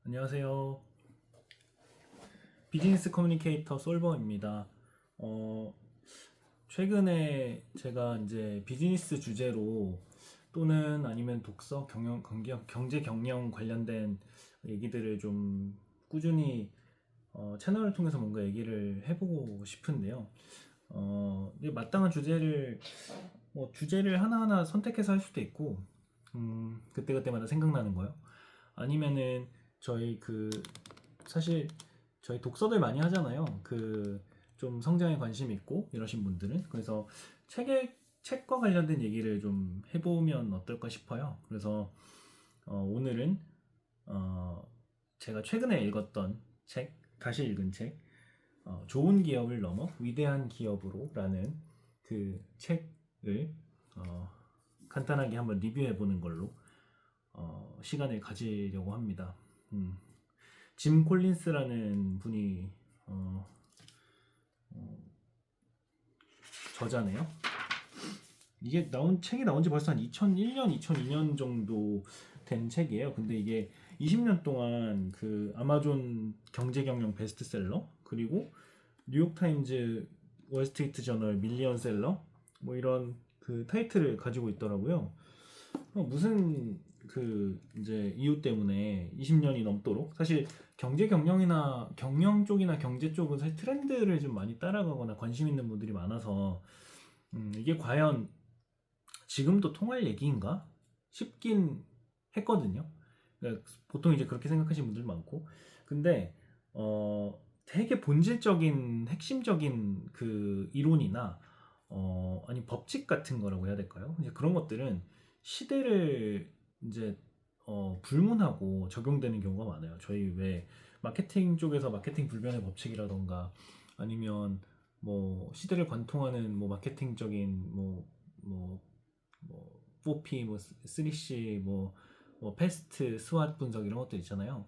안녕하세요. 비즈니스 커뮤니케이터 솔버입니다. 어, 최근에 제가 이제 비즈니스 주제로 또는 아니면 독서, 경제 경영 관련된 얘기들을 좀 꾸준히 채널을 통해서 뭔가 얘기를 해보고 싶은데요. 이게 마땅한 주제를 하나하나 선택해서 할 수도 있고, 그때그때마다 생각나는 거요. 아니면은 저희 사실 저희 독서들 많이 하잖아요. 좀 성장에 관심 있고 이러신 분들은 그래서 책과 관련된 얘기를 좀 해보면 어떨까 싶어요. 그래서 오늘은 어, 제가 최근에 읽었던 다시 읽은 좋은 기업을 넘어 위대한 기업으로라는 그 책을 어, 간단하게 한번 리뷰해보는 걸로 시간을 가지려고 합니다. 음, 짐 콜린스라는 분이 어, 저자네요. 이게 책이 나온 지 벌써 한 2001년, 2002년 정도 된 책이에요. 근데 이게 20년 동안 그 아마존 경제경영 베스트셀러, 그리고 뉴욕타임즈, 월스트리트 저널 밀리언셀러, 뭐 이런 그 타이틀을 가지고 있더라고요. 무슨 이제 이유 때문에 20년이 넘도록, 사실 경제 경영이나 경영 쪽이나 경제 쪽은 사실 트렌드를 좀 많이 따라가거나 관심 있는 분들이 많아서 이게 과연 지금도 통할 얘기인가 싶긴 했거든요. 그러니까 보통 이제 그렇게 생각하시는 분들 많고, 근데 되게 본질적인 핵심적인 그 이론이나 아니 법칙 같은 거라고 해야 될까요? 이제 그런 것들은 시대를 이제 불문하고 적용되는 경우가 많아요. 저희 왜 마케팅 쪽에서 마케팅 불변의 법칙이라던가, 아니면 뭐 시대를 관통하는 뭐 마케팅적인 뭐 4P, 뭐 3C, 뭐 패스트, 스왓 분석 이런 것들 있잖아요.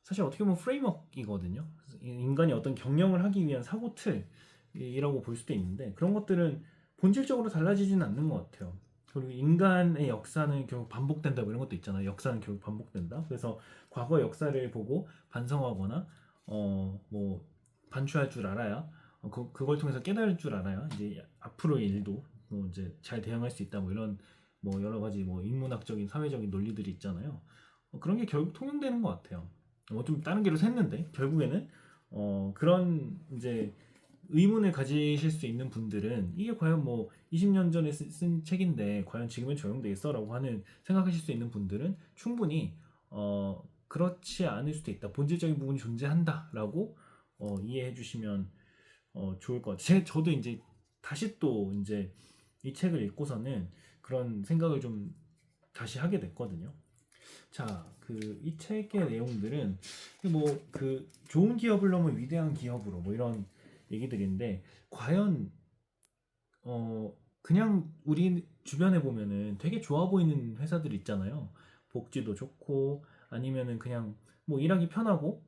사실 어떻게 보면 프레임워크이거든요. 인간이 어떤 경영을 하기 위한 사고 틀이라고 볼 수도 있는데, 그런 것들은 본질적으로 달라지지는 않는 것 같아요. 그리고 인간의 역사는 결국 반복된다, 뭐 이런 것도 있잖아요. 역사는 결국 반복된다. 그래서 과거 역사를 보고 반성하거나 뭐 반추할 줄 알아야, 그걸 통해서 깨달을 줄 알아야 이제 앞으로의 일도 뭐 이제 잘 대응할 수 있다, 뭐 이런 뭐 여러 가지 뭐 인문학적인 사회적인 논리들이 있잖아요. 그런 게 결국 통용되는 것 같아요. 좀 다른 길로 샜는데 결국에는 그런 이제 의문을 가지실 수 있는 분들은 이게 과연 뭐 20년 전에 쓴 책인데 과연 지금은 적용돼 있어라고 하는 생각하실 수 있는 분들은 충분히 그렇지 않을 수도 있다, 본질적인 부분이 존재한다라고 이해해 주시면 좋을 것 같아요. 저도 이제 다시 또 이제 이 책을 읽고서는 그런 생각을 좀 다시 하게 됐거든요. 자, 이 책의 내용들은 좋은 기업을 넘어 위대한 기업으로 뭐 이런 얘기들인데, 과연 그냥 우리 주변에 보면은 되게 좋아 보이는 회사들 있잖아요. 복지도 좋고 아니면은 그냥 뭐 일하기 편하고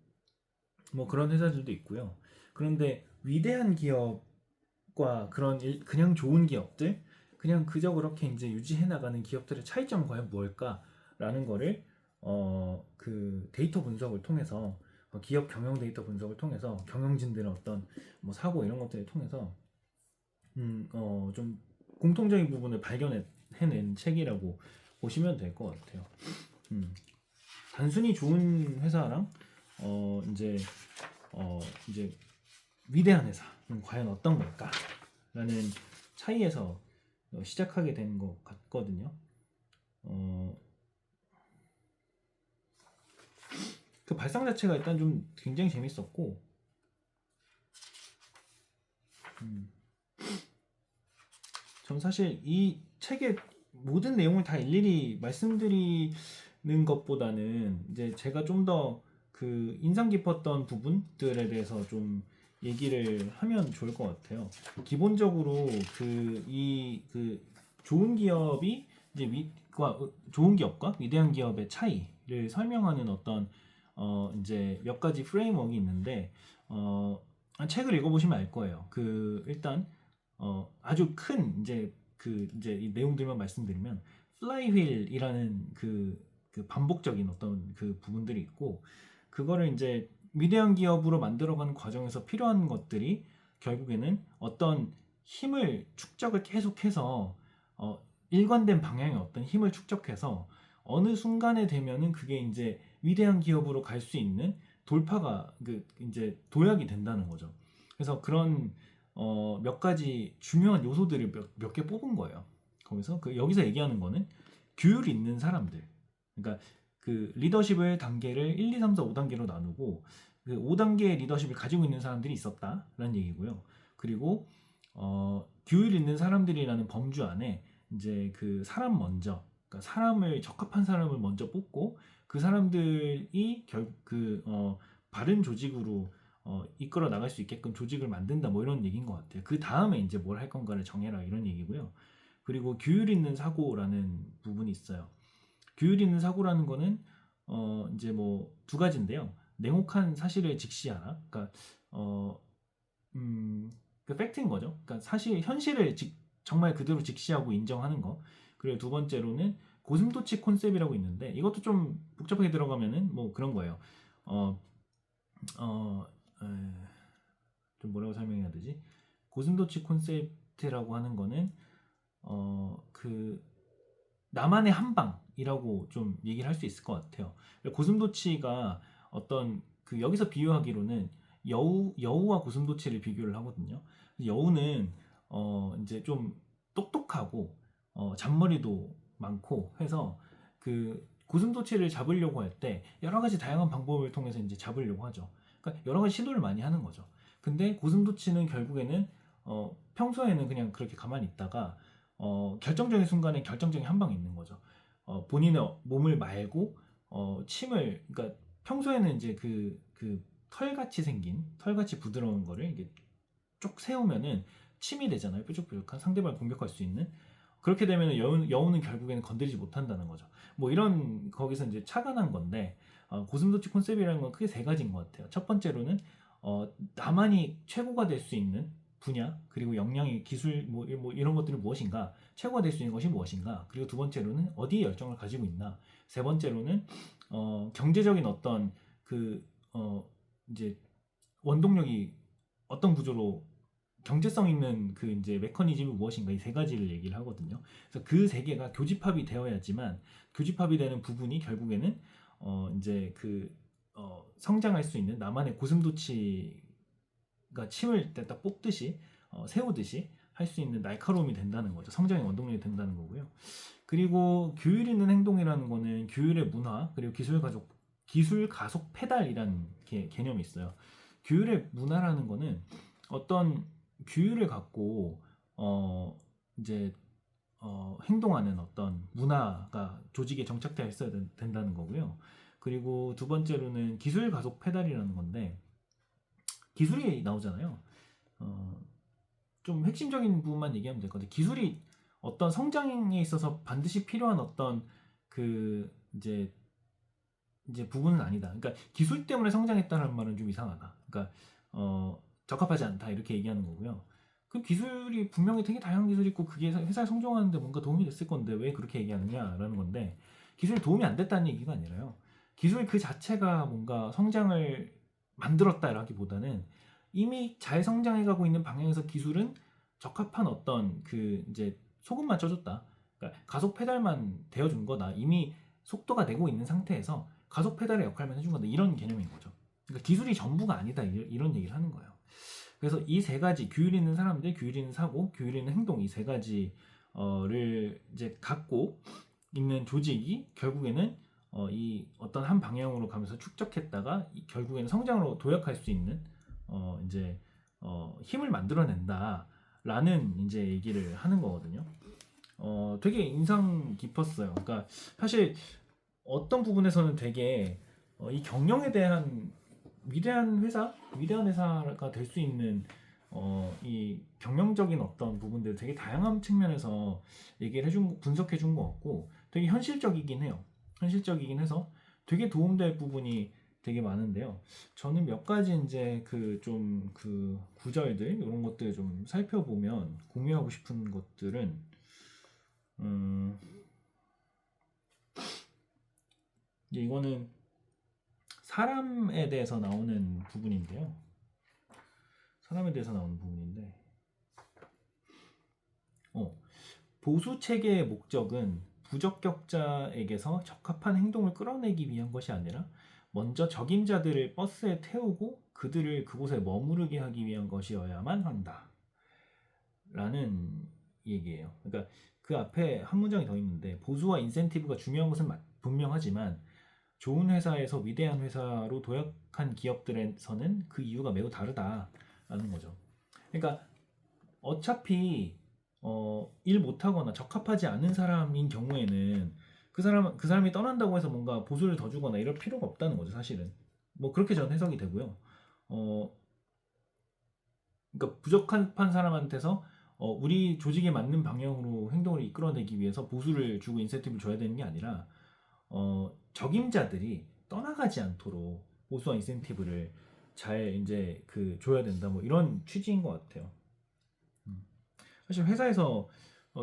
뭐 그런 회사들도 있고요. 그런데 위대한 기업과 그냥 좋은 기업들, 그냥 그저 그렇게 이제 유지해 나가는 기업들의 차이점은 과연 무엇일까라는 거를 데이터 분석을 통해서, 기업 경영 데이터 분석을 통해서 경영진들의 어떤 뭐 사고 이런 것들을 통해서 좀 공통적인 부분을 발견해낸 책이라고 보시면 될 것 같아요. 음, 단순히 좋은 회사랑 이제 이제 위대한 회사는 과연 어떤 걸까라는 차이에서 시작하게 된 것 같거든요. 그 발상 자체가 일단 좀 굉장히 재밌었고, 전 사실 이 책의 모든 내용을 다 일일이 말씀드리는 것보다는 이제 제가 좀 더 인상 깊었던 부분들에 대해서 좀 얘기를 하면 좋을 것 같아요. 기본적으로 좋은 기업이 이제 좋은 기업과 위대한 기업의 차이를 설명하는 어떤 이제 몇 가지 프레임워크가 있는데, 책을 읽어보시면 알 거예요. 일단 아주 큰 이제 이 내용들만 말씀드리면, 플라이휠이라는 반복적인 어떤 그 부분들이 있고, 그거를 이제 위대한 기업으로 만들어가는 과정에서 필요한 것들이 결국에는 어떤 힘을 축적을 계속해서 일관된 방향의 어떤 힘을 축적해서 어느 순간에 되면은 그게 이제 위대한 기업으로 갈 수 있는 돌파가 이제 도약이 된다는 거죠. 그래서 그런 몇 가지 중요한 요소들을 몇 개 뽑은 거예요. 거기서 여기서 얘기하는 거는 규율 있는 사람들. 그러니까 그 리더십을 단계를 1, 2, 3, 4, 5단계로 나누고 그 5단계의 리더십을 가지고 있는 사람들이 있었다라는 얘기고요. 그리고 규율 있는 사람들이라는 범주 안에 이제 그 사람 먼저, 그러니까 사람을 적합한 사람을 먼저 뽑고 그 사람들이 바른 조직으로 이끌어 나갈 수 있게끔 조직을 만든다 뭐 이런 얘기인 것 같아요. 그 다음에 이제 뭘 할 건가를 정해라 이런 얘기고요. 그리고 규율 있는 사고라는 부분이 있어요. 규율 있는 사고라는 거는 이제 뭐 두 가지인데요. 냉혹한 사실을 직시하라. 그러니까 그 팩트인 거죠. 그러니까 사실 현실을 정말 그대로 직시하고 인정하는 거. 그리고 두 번째로는 고슴도치 콘셉트라고 있는데 이것도 좀 복잡하게 들어가면은 뭐 그런 거예요. 어, 어, 좀 뭐라고 설명해야 되지? 고슴도치 콘셉트라고 하는 거는 그 나만의 한방이라고 좀 얘기를 할 수 있을 것 같아요. 고슴도치가 어떤 여기서 비유하기로는 여우와 고슴도치를 비교를 하거든요. 여우는 이제 좀 똑똑하고 잔머리도 많고 해서 그 고슴도치를 잡으려고 할 때 여러 가지 다양한 방법을 통해서 이제 잡으려고 하죠. 그러니까 여러 가지 시도를 많이 하는 거죠. 근데 고슴도치는 결국에는 평소에는 그냥 그렇게 가만히 있다가 결정적인 순간에 결정적인 한 방이 있는 거죠. 본인의 몸을 말고 그러니까 평소에는 이제 그 털같이 생긴 털같이 부드러운 거를 이게 쭉 세우면은 침이 되잖아요. 뾰족뾰족한 상대방을 공격할 수 있는. 그렇게 되면 여우는 결국에는 건드리지 못한다는 거죠. 뭐 이런 거기서 이제 착안한 건데 고슴도치 콘셉트라는 건 크게 세 가지인 것 같아요. 첫 번째로는 나만이 최고가 될 수 있는 분야 그리고 역량의 기술 뭐 이런 것들이 무엇인가 최고가 될 수 있는 것이 무엇인가 그리고 두 번째로는 어디에 열정을 가지고 있나 세 번째로는 경제적인 어떤 이제 원동력이 어떤 구조로 경제성 있는 이제 메커니즘이 무엇인가 이 세 가지를 얘기를 하거든요. 그래서 그 세 개가 교집합이 되어야지만 교집합이 되는 부분이 결국에는 이제 성장할 수 있는 나만의 고슴도치가 침을 딱 뽑듯이 세우듯이 할 수 있는 날카로움이 된다는 거죠. 성장의 원동력이 된다는 거고요. 그리고 규율 있는 행동이라는 거는 규율의 문화 그리고 기술 가속 페달이라는 개념이 있어요. 규율의 문화라는 거는 어떤 규율을 갖고 이제 행동하는 어떤 문화가 조직에 정착되어 있어야 된다는 거고요. 그리고 두 번째로는 기술 가속 페달이라는 건데 기술이 나오잖아요. 좀 핵심적인 부분만 얘기하면 될 것 같아요. 기술이 어떤 성장에 있어서 반드시 필요한 어떤 이제 부분은 아니다. 그러니까 기술 때문에 성장했다는 말은 좀 이상하다. 그러니까 적합하지 않다 이렇게 얘기하는 거고요. 그 기술이 분명히 되게 다양한 기술이 있고 그게 회사에 성장하는데 뭔가 도움이 됐을 건데 왜 그렇게 얘기하느냐라는 건데 기술이 도움이 안 됐다는 얘기가 아니라요. 기술 그 자체가 뭔가 성장을 만들었다라기보다는 이미 잘 성장해가고 있는 방향에서 기술은 적합한 어떤 이제 소금만 쳐줬다. 그러니까 가속 페달만 대어준 거다. 이미 속도가 내고 있는 상태에서 가속 페달의 역할만 해준 거다. 이런 개념인 거죠. 그러니까 기술이 전부가 아니다. 이런 얘기를 하는 거예요. 그래서 이 세 가지 규율 있는 사람들, 규율 있는 사고, 규율 있는 행동 이 세 가지를 이제 갖고 있는 조직이 결국에는 이 어떤 한 방향으로 가면서 축적했다가 결국에는 성장으로 도약할 수 있는 이제 힘을 만들어낸다라는 이제 얘기를 하는 거거든요. 되게 인상 깊었어요. 그러니까 사실 어떤 부분에서는 되게 이 경영에 대한 위대한 회사가 될 수 있는 이 경영적인 어떤 부분들 되게 다양한 측면에서 얘기를 분석해 준 것 같고 되게 현실적이긴 해요. 현실적이긴 해서 되게 도움될 부분이 되게 많은데요. 저는 몇 가지 이제 구절들 이런 것들 좀 살펴보면 공유하고 싶은 것들은 이제 이거는 사람에 대해서 나오는 부분인데요. 사람에 대해서 나오는 부분인데, 보수 체계의 목적은 부적격자에게서 적합한 행동을 끌어내기 위한 것이 아니라 먼저 적임자들을 버스에 태우고 그들을 그곳에 머무르게 하기 위한 것이어야만 한다. 라는 얘기예요. 그러니까 그 앞에 한 문장이 더 있는데, 보수와 인센티브가 중요한 것은 분명하지만 좋은 회사에서 위대한 회사로 도약한 기업들에서는 그 이유가 매우 다르다라는 거죠. 그러니까 어차피 일 못하거나 적합하지 않은 사람인 경우에는 그 사람이 떠난다고 해서 뭔가 보수를 더 주거나 이럴 필요가 없다는 거죠, 사실은. 뭐 그렇게 저는 해석이 되고요. 그러니까 부적합한 사람한테서 우리 조직에 맞는 방향으로 행동을 이끌어내기 위해서 보수를 주고 인센티브를 줘야 되는 게 아니라 적임자들이 떠나가지 않도록 보수와 인센티브를 잘 이제 줘야 된다, 뭐 이런 취지인 것 같아요. 사실 회사에서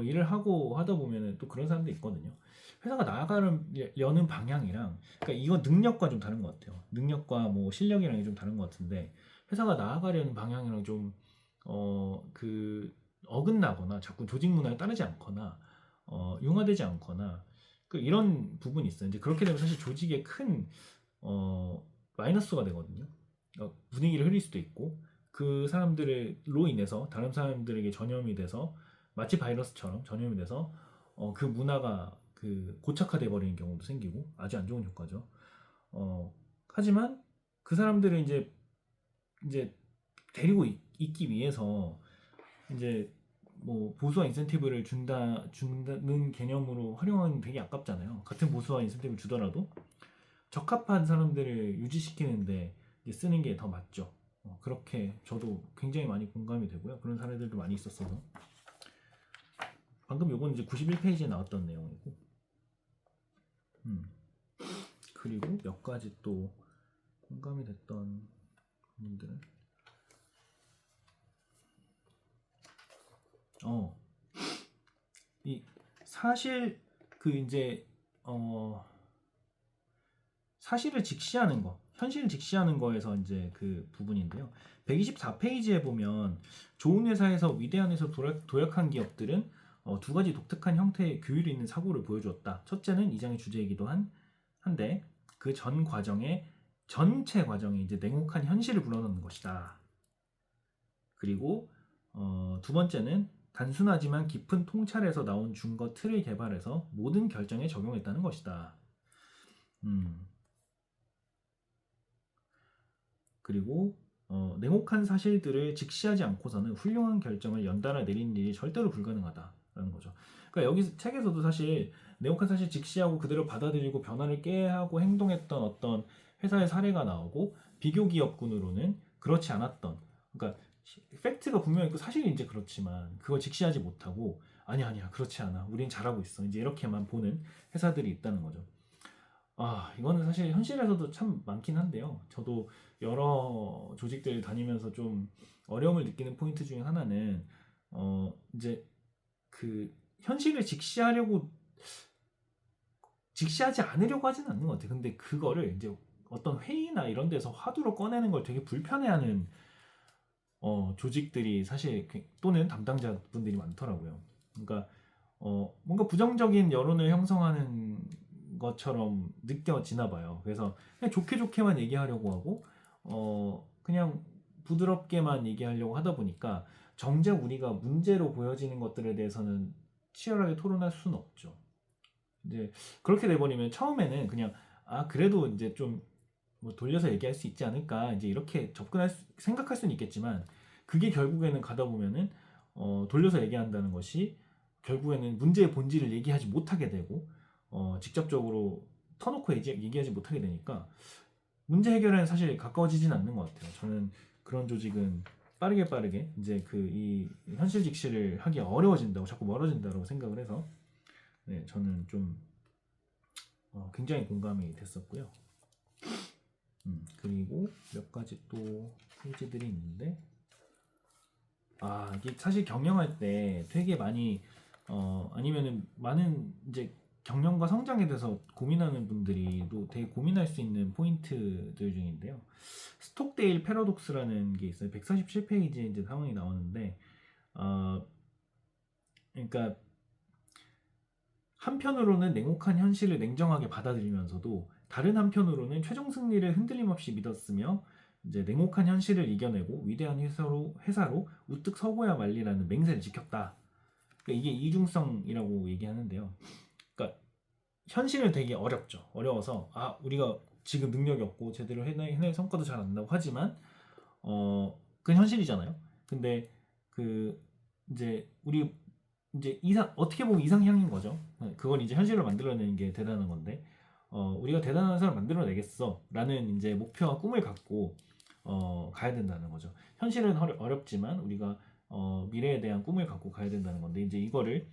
일을 하고 하다 보면은 또 그런 사람도 있거든요. 회사가 나아가려는 방향이랑, 그러니까 이거 능력과 좀 다른 것 같아요. 능력과 뭐 실력이랑 좀 다른 것 같은데, 회사가 나아가려는 방향이랑 좀 어긋나거나 자꾸 조직 문화에 따르지 않거나 융화되지 않거나 이런 부분이 있어요. 이제 그렇게 되면 사실 조직에 큰 마이너스가 되거든요. 분위기를 흐릴 수도 있고, 그 사람들로 인해서 다른 사람들에게 전염이 돼서 마치 바이러스처럼 전염이 돼서 그 문화가 고착화돼 버리는 경우도 생기고, 아주 안 좋은 효과죠. 하지만 그 사람들을 이제 데리고 있기 위해서 이제 뭐 보수와 인센티브를 준다는 개념으로 활용하는 되게 아깝잖아요. 같은 보수와 인센티브를 주더라도 적합한 사람들을 유지시키는데 쓰는 게 더 맞죠. 그렇게 저도 굉장히 많이 공감이 되고요. 그런 사례들도 많이 있었어서. 방금 요건 이제 91페이지에 나왔던 내용이고, 그리고 몇 가지 또 공감이 됐던 부분들. 이 사실 이제 사실을 직시하는 거, 현실을 직시하는 거에서 이제 그 부분인데요. 124페이지에 보면 좋은 회사에서 위대한 회사로 도약한 기업들은 두 가지 독특한 형태의 규율이 있는 사고를 보여주었다. 첫째는 이 장의 주제이기도 한데 그 전체 과정에 이제 냉혹한 현실을 불어넣는 것이다. 그리고 두 번째는 단순하지만 깊은 통찰에서 나온 준거 틀을 개발해서 모든 결정에 적용했다는 것이다. 그리고 냉혹한 사실들을 직시하지 않고서는 훌륭한 결정을 연달아 내리는 일이 절대로 불가능하다라는 거죠. 그러니까 여기 책에서도 사실 냉혹한 사실 직시하고 그대로 받아들이고 변화를 깨하고 행동했던 어떤 회사의 사례가 나오고, 비교 기업군으로는 그렇지 않았던, 그러니까 팩트가 분명히 있고 사실이 이제 그렇지만 그걸 직시하지 못하고 아니야 그렇지 않아, 우린 잘하고 있어, 이제 이렇게만 보는 회사들이 있다는 거죠. 이거는 사실 현실에서도 참 많긴 한데요. 저도 여러 조직들 다니면서 좀 어려움을 느끼는 포인트 중에 하나는 이제 현실을 직시하지 않으려고 하지는 않는 것 같아요. 근데 그거를 이제 어떤 회의나 이런 데서 화두로 꺼내는 걸 되게 불편해하는 조직들이 사실 또는 담당자분들이 많더라고요. 그러니까 뭔가 부정적인 여론을 형성하는 것처럼 느껴지나 봐요. 그래서 그냥 좋게만 얘기하려고 하고 그냥 부드럽게만 얘기하려고 하다 보니까 정작 우리가 문제로 보여지는 것들에 대해서는 치열하게 토론할 수는 없죠. 이제 그렇게 돼버리면 처음에는 그냥 그래도 이제 좀 뭐 돌려서 얘기할 수 있지 않을까, 이제 이렇게 생각할 수는 있겠지만, 그게 결국에는 가다 보면은 돌려서 얘기한다는 것이 결국에는 문제의 본질을 얘기하지 못하게 되고 직접적으로 터놓고 얘기하지 못하게 되니까 문제 해결에는 사실 가까워지진 않는 것 같아요. 저는 그런 조직은 빠르게 이제 이 현실 직시를 하기 어려워진다고, 자꾸 멀어진다고 생각을 해서 저는 좀 굉장히 공감이 됐었고요. 그리고 몇 가지 또 페이지들이 있는데, 이게 사실 경영할 때 되게 많이 아니면은 많은 이제 경영과 성장에 대해서 고민하는 분들이 또 되게 고민할 수 있는 포인트들 중인데요. 스톡데일 패러독스라는 게 있어요. 147페이지에 이제 상황이 나오는데, 그러니까 한편으로는 냉혹한 현실을 냉정하게 받아들이면서도 다른 한편으로는 최종 승리를 흔들림 없이 믿었으며 이제 냉혹한 현실을 이겨내고 위대한 회사로 우뚝 서고야 말리라는 맹세를 지켰다. 그러니까 이게 이중성이라고 얘기하는데요. 그러니까 현실은 되게 어렵죠. 어려워서 우리가 지금 능력이 없고 제대로 해낼 성과도 잘 안 나고 하지만 그건 현실이잖아요. 근데 그 이제 우리 이제 어떻게 보면 이상향인 거죠. 그걸 이제 현실로 만들어내는 게 대단한 건데 우리가 대단한 사람 만들어내겠어라는 이제 목표와 꿈을 갖고 가야 된다는 거죠. 현실은 어렵지만 우리가 미래에 대한 꿈을 갖고 가야 된다는 건데 이제 이거를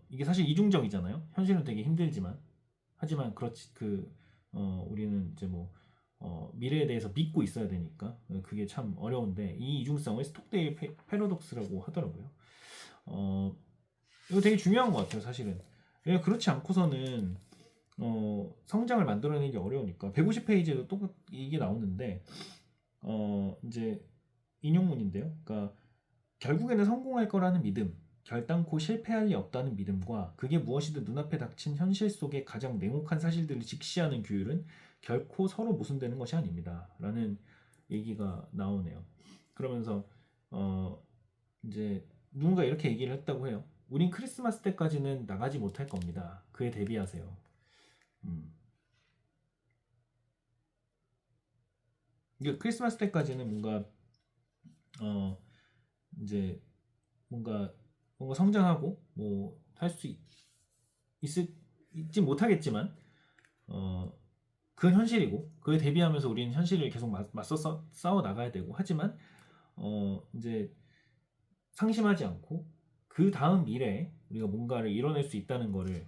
이게 사실 이중적이잖아요. 현실은 되게 힘들지만 하지만 그렇지 우리는 이제 뭐 미래에 대해서 믿고 있어야 되니까 그게 참 어려운데 이 이중성을 스톡데일 패러독스라고 하더라고요. 이거 되게 중요한 것 같아요, 사실은. 왜냐면 그렇지 않고서는 성장을 만들어내기 어려우니까 150페이지에도 똑같 이게 나오는데 이제 인용문인데요. 그러니까 결국에는 성공할 거라는 믿음, 결단코 실패할 리 없다는 믿음과 그게 무엇이든 눈앞에 닥친 현실 속의 가장 냉혹한 사실들을 직시하는 규율은 결코 서로 모순되는 것이 아닙니다. 라는 얘기가 나오네요. 그러면서 이제 누군가 이렇게 얘기를 했다고 해요. 우린 크리스마스 때까지는 나가지 못할 겁니다. 그에 대비하세요. 이게 크리스마스 때까지는 뭔가 이제 뭔가 성장하고 뭐 할 수 있지 못하겠지만 그건 현실이고 그에 대비하면서 우리는 현실을 계속 맞서 싸워 나가야 되고 하지만 이제 상심하지 않고 그 다음 미래에 우리가 뭔가를 이뤄낼 수 있다는 거를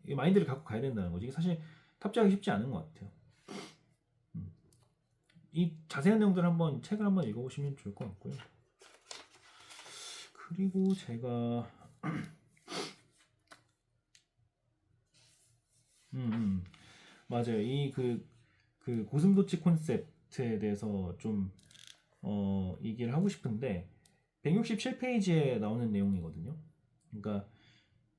이 마인드를 갖고 가야 된다는 거지. 이게 사실 탑재하기 쉽지 않은 것 같아요. 이 자세한 내용들 한번 책을 한번 읽어보시면 좋을 것 같고요. 그리고 제가 맞아요. 이 그 고슴도치 콘셉트에 대해서 좀 얘기를 하고 싶은데 167페이지에 나오는 내용이거든요. 그러니까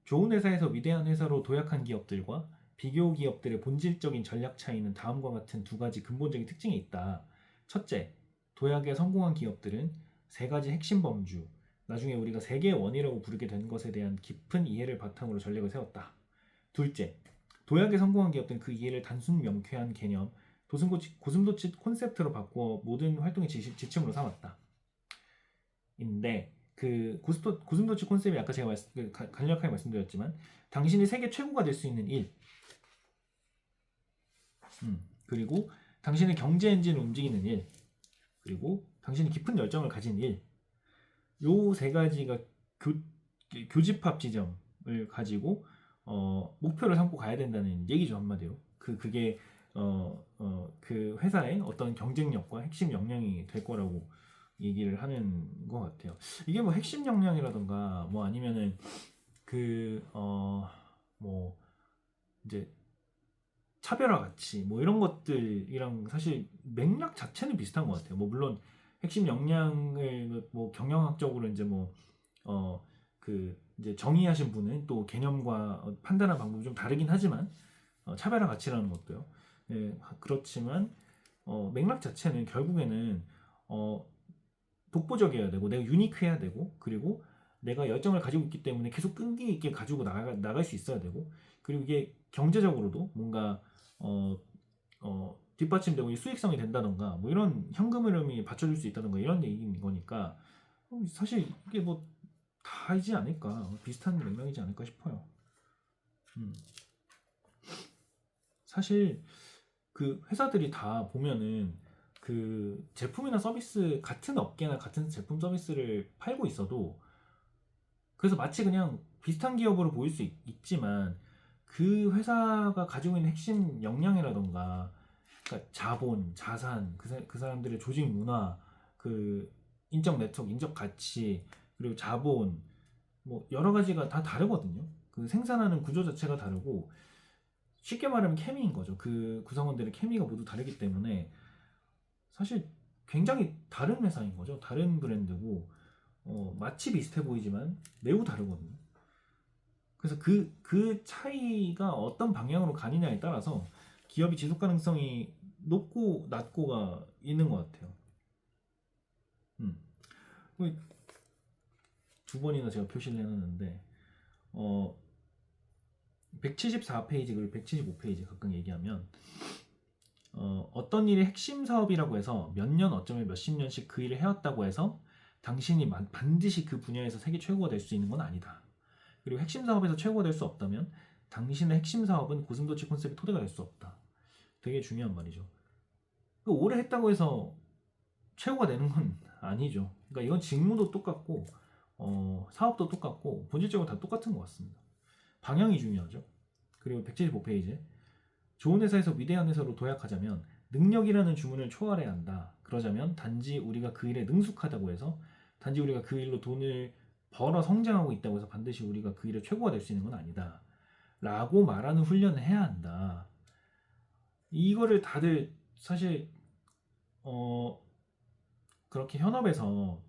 좋은 회사에서 위대한 회사로 도약한 기업들과 비교 기업들의 본질적인 전략 차이는 다음과 같은 두 가지 근본적인 특징이 있다. 첫째, 도약에 성공한 기업들은 세 가지 핵심 범주, 나중에 우리가 세계의 원이라고 부르게 된 것에 대한 깊은 이해를 바탕으로 전략을 세웠다. 둘째, 도약에 성공한 기업들은 그 이해를 단순 명쾌한 개념, 고슴도치 콘셉트로 바꾸어 모든 활동의 지침으로 삼았다. 인데 그 고슴도치 콘셉트이 아까 제가 간략하게 말씀드렸지만 당신이 세계 최고가 될 수 있는 일, 그리고 당신의 경제 엔진을 움직이는 일, 그리고 당신이 깊은 열정을 가진 일, 요 세 가지가 교집합 지점을 가지고 목표를 삼고 가야 된다는 얘기죠, 한마디로. 그게 그 회사의 어떤 경쟁력과 핵심 역량이 될 거라고 얘기를 하는 것 같아요. 이게 뭐 핵심 역량이라던가 뭐 아니면은 뭐 이제 차별화 가치 뭐 이런 것들이랑 사실 맥락 자체는 비슷한 것 같아요. 뭐 물론 핵심 역량을 뭐 경영학적으로 이제 이제 정의하신 분은 또 개념과 판단하는 방법이 좀 다르긴 하지만 차별화 가치라는 것도요. 예, 그렇지만 맥락 자체는 결국에는 독보적이어야 되고 내가 유니크해야 되고 그리고 내가 열정을 가지고 있기 때문에 계속 끈기 있게 가지고 나갈 수 있어야 되고 그리고 이게 경제적으로도 뭔가 뒷받침되고 수익성이 된다던가 뭐 이런 현금 흐름이 받쳐줄 수 있다던가 이런 얘기인 거니까 사실 이게 뭐 다이지 않을까 비슷한 맥락이지 않을까 싶어요. 사실 그 회사들이 다 보면은 그 제품이나 서비스 같은 업계나 같은 제품 서비스를 팔고 있어도 그래서 마치 그냥 비슷한 기업으로 보일 수 있지만 그 회사가 가지고 있는 핵심 역량이라던가 그러니까 자본, 자산, 그 사람들의 조직 문화, 그 인적 네트워크, 인적 가치, 그리고 자본 뭐 여러 가지가 다 다르거든요. 그 생산하는 구조 자체가 다르고 쉽게 말하면 케미인 거죠. 그 구성원들의 케미가 모두 다르기 때문에 사실 굉장히 다른 회사인 거죠. 다른 브랜드고 마치 비슷해 보이지만 매우 다르거든요. 그래서 그 차이가 어떤 방향으로 가느냐에 따라서 기업이 지속 가능성이 높고 낮고가 있는 것 같아요. 음. 두 번이나 제가 표시를 해놨는데 174페이지 그리고 175페이지 각각 얘기하면 어떤 일이 핵심 사업이라고 해서 몇 년 어쩌면 몇십 년씩 그 일을 해왔다고 해서 당신이 반드시 그 분야에서 세계 최고가 될 수 있는 건 아니다. 그리고 핵심 사업에서 최고가 될 수 없다면 당신의 핵심 사업은 고슴도치 콘셉트의 토대가 될 수 없다. 되게 중요한 말이죠. 오래 했다고 해서 최고가 되는 건 아니죠. 그러니까 이건 직무도 똑같고 사업도 똑같고 본질적으로 다 똑같은 것 같습니다. 방향이 중요하죠. 그리고 175페이지 좋은 회사에서 위대한 회사로 도약하자면 능력이라는 주문을 초월해야 한다. 그러자면 단지 우리가 그 일에 능숙하다고 해서 단지 우리가 그 일로 돈을 벌어 성장하고 있다고 해서 반드시 우리가 그 일에 최고가 될 수 있는 건 아니다. 라고 말하는 훈련을 해야 한다. 이거를 다들 사실 그렇게 현업에서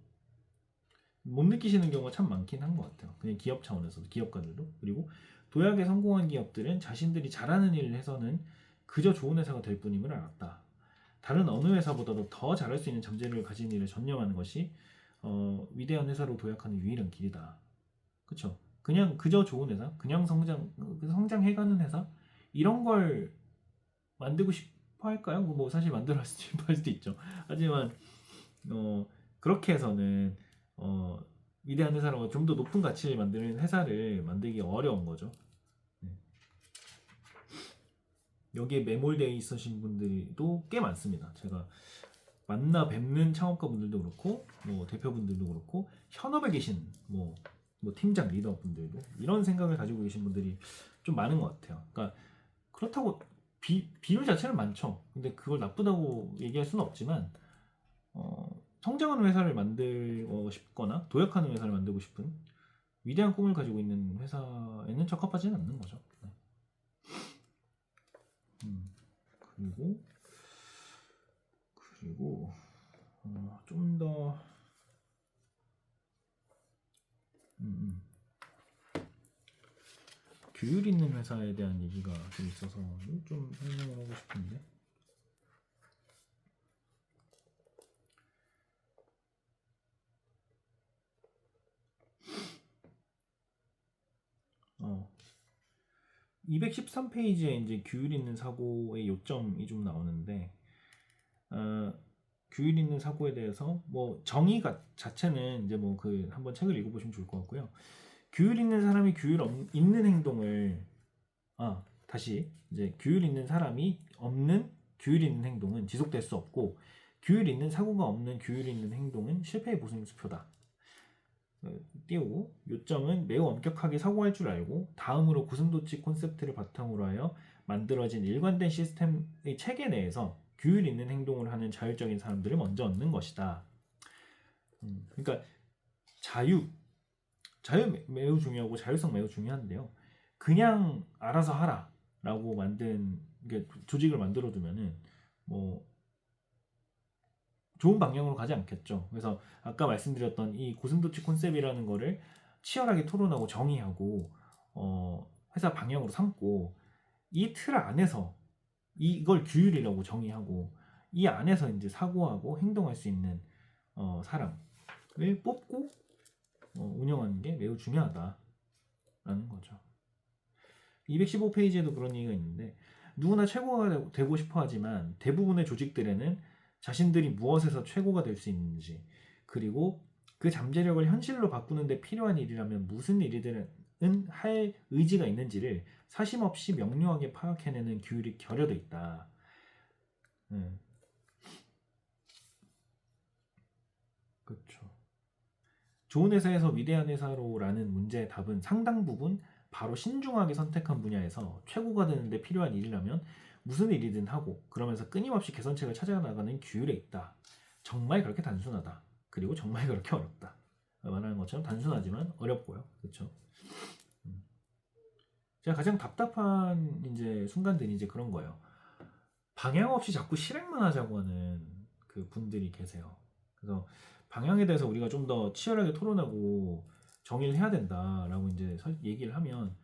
못 느끼시는 경우가 참 많긴 한 것 같아요. 그냥 기업 차원에서도 기업가들도. 그리고 도약에 성공한 기업들은 자신들이 잘하는 일을 해서는 그저 좋은 회사가 될 뿐임을 알았다. 다른 어느 회사보다도 더 잘할 수 있는 잠재력을 가진 일에 전념하는 것이 위대한 회사로 도약하는 유일한 길이다. 그쵸? 그냥 그저 좋은 회사, 그냥 성장해가는 회사 이런 걸 만들고 싶어 할까요? 뭐 사실 만들어 할 수도 있죠. 하지만 그렇게 해서는 위대한 회사라고 좀 더 높은 가치를 만드는 회사를 만들기 어려운 거죠. 네. 여기에 매몰되어 있으신 분들도 꽤 많습니다. 제가 만나 뵙는 창업가 분들도 그렇고 뭐 대표분들도 그렇고 현업에 계신 뭐 팀장 리더분들도 이런 생각을 가지고 계신 분들이 좀 많은 것 같아요. 그러니까 그렇다고 비율 자체는 많죠. 근데 그걸 나쁘다고 얘기할 수는 없지만 성장하는 회사를 만들고 싶거나 도약하는 회사를 만들고 싶은 위대한 꿈을 가지고 있는 회사에는 적합하지는 않는 거죠. 네. 그리고 좀 더 규율 있는 회사에 대한 얘기가 좀 있어서 좀 설명을 하고 싶은데 213페이지에 이제 규율 있는 사고의 요점이 좀 나오는데 규율 있는 사고에 대해서 뭐 정의가 자체는 이제 뭐 한번 책을 읽어보시면 좋을 것 같고요. 규율 있는 사람이 있는 행동을 다시 이제 규율 있는 사람이 없는 규율 있는 행동은 지속될 수 없고 규율 있는 사고가 없는 규율 있는 행동은 실패의 보증수표다. 띄우고 요점은 매우 엄격하게 사고할 줄 알고 다음으로 고슴도치 콘셉트를 바탕으로 하여 만들어진 일관된 시스템의 체계 내에서 규율 있는 행동을 하는 자율적인 사람들을 먼저 얻는 것이다. 그러니까 자유 매우 중요하고 자율성 매우 중요한데요. 그냥 알아서 하라라고 만든 조직을 만들어 두면은 뭐 좋은 방향으로 가지 않겠죠. 그래서 아까 말씀드렸던 이 고슴도치 콘셉트라는 거를 치열하게 토론하고 정의하고 회사 방향으로 삼고 이 틀 안에서 이걸 규율이라고 정의하고 이 안에서 이제 사고하고 행동할 수 있는 사람을 뽑고 운영하는 게 매우 중요하다라는 거죠. 215페이지에도 그런 얘기가 있는데 누구나 최고가 되고 싶어 하지만 대부분의 조직들에는 자신들이 무엇에서 최고가 될 수 있는지 그리고 그 잠재력을 현실로 바꾸는 데 필요한 일이라면 무슨 일이든 할 의지가 있는지를 사심없이 명료하게 파악해내는 규율이 결여돼 있다. 그렇죠. 좋은 회사에서 위대한 회사로라는 문제의 답은 상당 부분 바로 신중하게 선택한 분야에서 최고가 되는데 필요한 일이라면 무슨 일이든 하고 그러면서 끊임없이 개선책을 찾아나가는 규율에 있다. 정말 그렇게 단순하다. 그리고 정말 그렇게 어렵다. 말하는 것처럼 단순하지만 어렵고요. 그렇죠. 제가 가장 답답한 이제 순간들이 이제 그런 거예요. 방향 없이 자꾸 실행만 하자고 하는 그 분들이 계세요. 그래서 방향에 대해서 우리가 좀 더 치열하게 토론하고 정의를 해야 된다라고 이제 얘기를 하면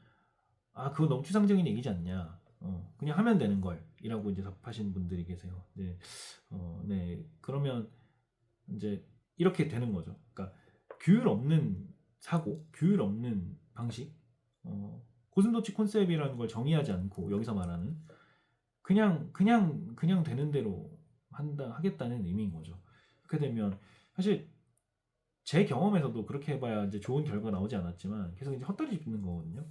아 그거 너무 추상적인 얘기지 않냐. 그냥 하면 되는 걸이라고 이제 답하시는 분들이 계세요. 네, 네 그러면 이제 이렇게 되는 거죠. 그러니까 규율 없는 사고, 규율 없는 방식, 고슴도치 컨셉이라는 걸 정의하지 않고 여기서 말하는 그냥 되는 대로 하겠다는 의미인 거죠. 그렇게 되면 사실 제 경험에서도 그렇게 해봐야 이제 좋은 결과 나오지 않았지만 계속 이제 헛다리 짚는 거거든요.